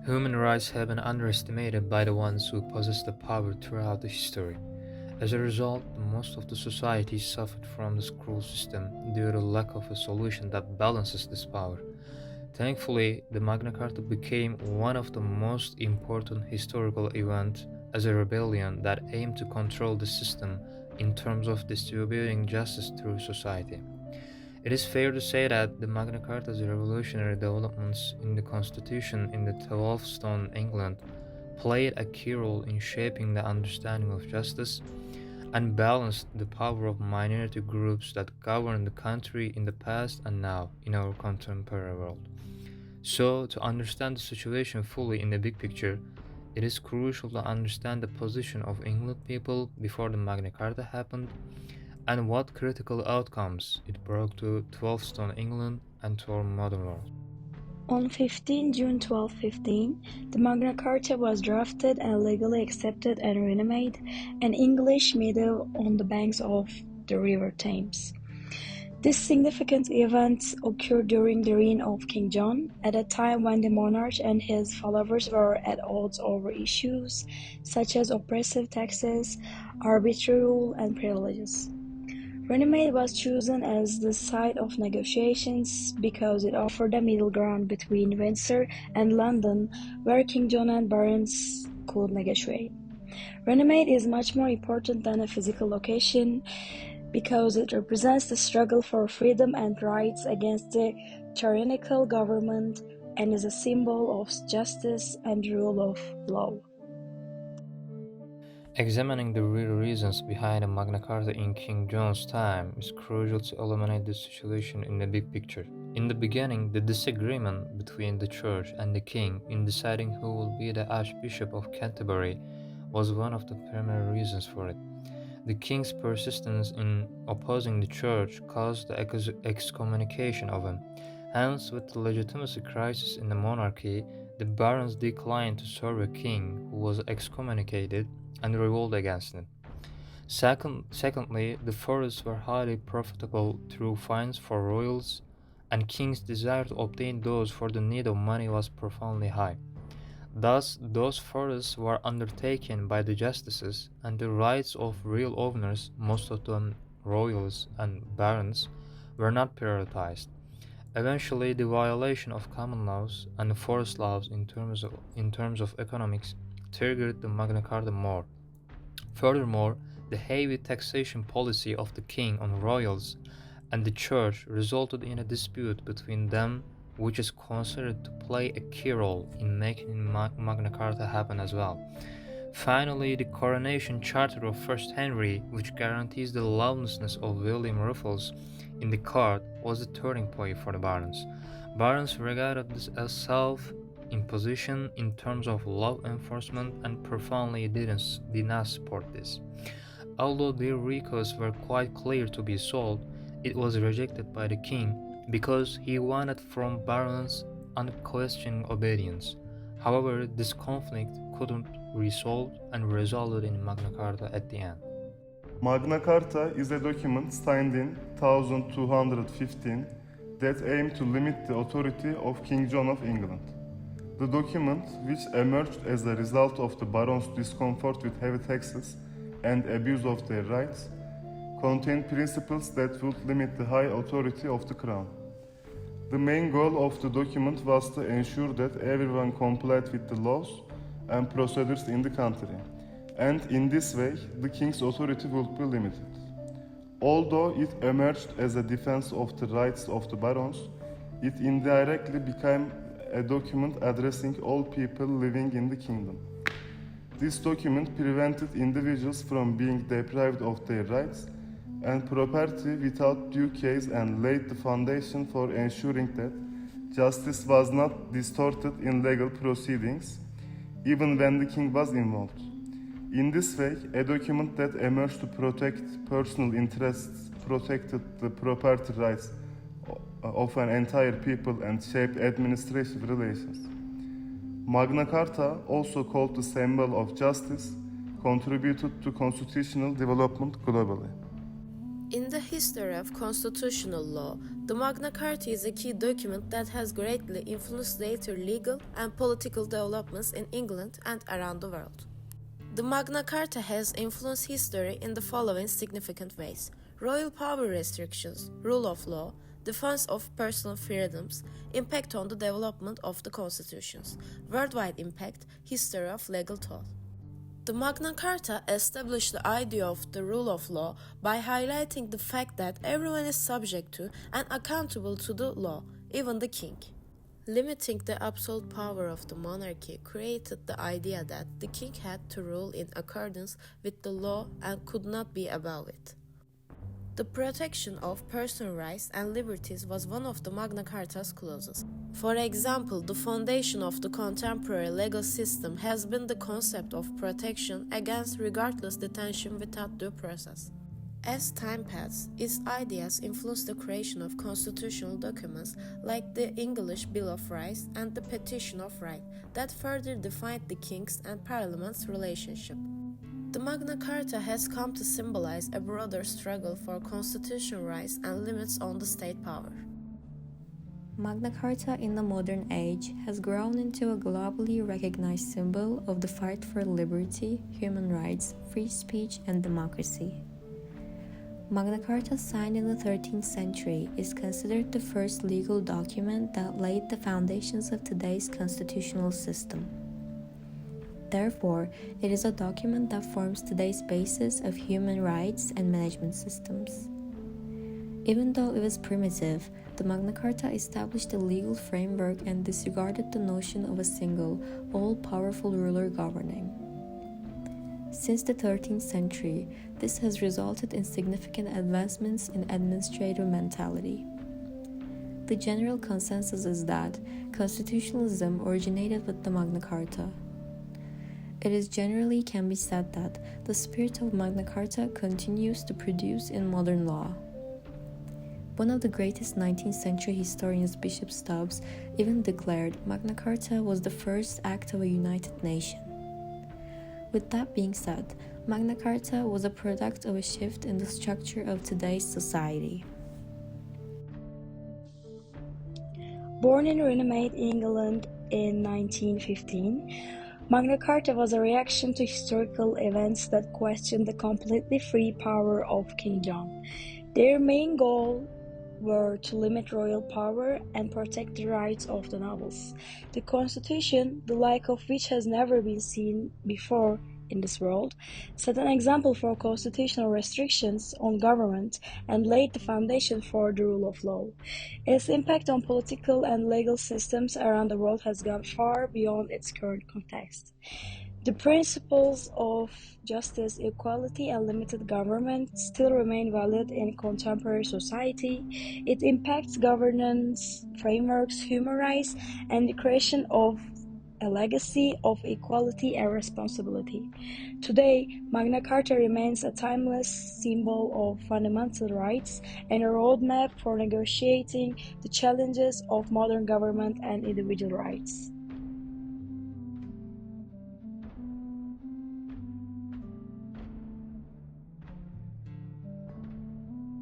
Human rights have been underestimated by the ones who possess the power throughout the history. As a result, most of the society suffered from this cruel system due to lack of a solution that balances this power. Thankfully, the Magna Carta became one of the most important historical events as a rebellion that aimed to control the system in terms of distributing justice through society. It is fair to say that the Magna Carta's revolutionary developments in the Constitution in the 12th stone England played a key role in shaping the understanding of justice and balanced the power of minority groups that governed the country in the past and now in our contemporary world. So, to understand the situation fully in the big picture, it is crucial to understand the position of England people before the Magna Carta happened and what critical outcomes it brought to 12th stone England and to our modern world. On 15 June 1215, the Magna Carta was drafted and legally accepted and renamed an English meadow on the banks of the River Thames. This significant event occurred during the reign of King John, at a time when the monarch and his followers were at odds over issues such as oppressive taxes, arbitrary rule, and privileges. Runnymede was chosen as the site of negotiations because it offered a middle ground between Windsor and London where King John and barons could negotiate. Runnymede is much more important than a physical location because it represents the struggle for freedom and rights against the tyrannical government and is a symbol of justice and rule of law. Examining the real reasons behind the Magna Carta in King John's time is crucial to illuminate the situation in the big picture. In the beginning, the disagreement between the Church and the King in deciding who will be the Archbishop of Canterbury was one of the primary reasons for it. The King's persistence in opposing the Church caused the excommunication of him. Hence, with the legitimacy crisis in the monarchy, the barons declined to serve a king who was excommunicated and revolt against it. Secondly, the forests were highly profitable through fines for royals, and kings' desire to obtain those for the need of money was profoundly high. Thus, those forests were undertaken by the justices, and the rights of real owners, most of them royals and barons, were not prioritized. Eventually, the violation of common laws and forest laws in terms of economics triggered the Magna Carta more. Furthermore, the heavy taxation policy of the king on royals and the church resulted in a dispute between them, which is considered to play a key role in making Magna Carta happen as well. Finally, the coronation charter of First Henry, which guarantees the lawlessness of William Rufus in the court, was the turning point for the barons. Barons regarded this as self-imposition in terms of law enforcement and profoundly did not support this. Although their requests were quite clear to be solved, it was rejected by the king because he wanted from barons unquestioning obedience. However, this conflict couldn't resolve and resulted in Magna Carta at the end. Magna Carta is a document signed in 1215 that aimed to limit the authority of King John of England. The document, which emerged as a result of the barons' discomfort with heavy taxes and abuse of their rights, contained principles that would limit the high authority of the crown. The main goal of the document was to ensure that everyone complied with the laws and procedures in the country, and in this way, the king's authority would be limited. Although it emerged as a defense of the rights of the barons, it indirectly became a document addressing all people living in the kingdom. This document prevented individuals from being deprived of their rights and property without due case and laid the foundation for ensuring that justice was not distorted in legal proceedings, even when the king was involved. In this way, a document that emerged to protect personal interests protected the property rights of an entire people and shaped administrative relations. Magna Carta, also called the symbol of justice, contributed to constitutional development globally. In the history of constitutional law, the Magna Carta is a key document that has greatly influenced later legal and political developments in England and around the world. The Magna Carta has influenced history in the following significant ways: royal power restrictions, rule of law, defense of personal freedoms, impact on the development of the constitutions, worldwide impact, history of legal thought. The Magna Carta established the idea of the rule of law by highlighting the fact that everyone is subject to and accountable to the law, even the king. Limiting the absolute power of the monarchy created the idea that the king had to rule in accordance with the law and could not be above it. The protection of personal rights and liberties was one of the Magna Carta's clauses. For example, the foundation of the contemporary legal system has been the concept of protection against regardless detention without due process. As time passed, its ideas influenced the creation of constitutional documents like the English Bill of Rights and the Petition of Right that further defined the king's and parliament's relationship. The Magna Carta has come to symbolize a broader struggle for constitutional rights and limits on the state power. Magna Carta in the modern age has grown into a globally recognized symbol of the fight for liberty, human rights, free speech, and democracy. Magna Carta, signed in the 13th century, is considered the first legal document that laid the foundations of today's constitutional system. Therefore, it is a document that forms today's basis of human rights and management systems. Even though it was primitive, the Magna Carta established a legal framework and disregarded the notion of a single, all-powerful ruler governing. Since the 13th century, this has resulted in significant advancements in administrative mentality. The general consensus is that constitutionalism originated with the Magna Carta. It is generally can be said that the spirit of Magna Carta continues to produce in modern law. One of the greatest 19th century historians, Bishop Stubbs, even declared Magna Carta was the first act of a united nation. With that being said, Magna Carta was a product of a shift in the structure of today's society. Born in Runnymede, England in 1915, Magna Carta was a reaction to historical events that questioned the completely free power of King John. Their main goal were to limit royal power and protect the rights of the nobles. The Constitution, the like of which has never been seen before in this world, set an example for constitutional restrictions on government and laid the foundation for the rule of law. Its impact on political and legal systems around the world has gone far beyond its current context. The principles of justice, equality, and limited government still remain valid in contemporary society. It impacts governance frameworks, human rights, and the creation of a legacy of equality and responsibility. Today, Magna Carta remains a timeless symbol of fundamental rights and a roadmap for negotiating the challenges of modern government and individual rights.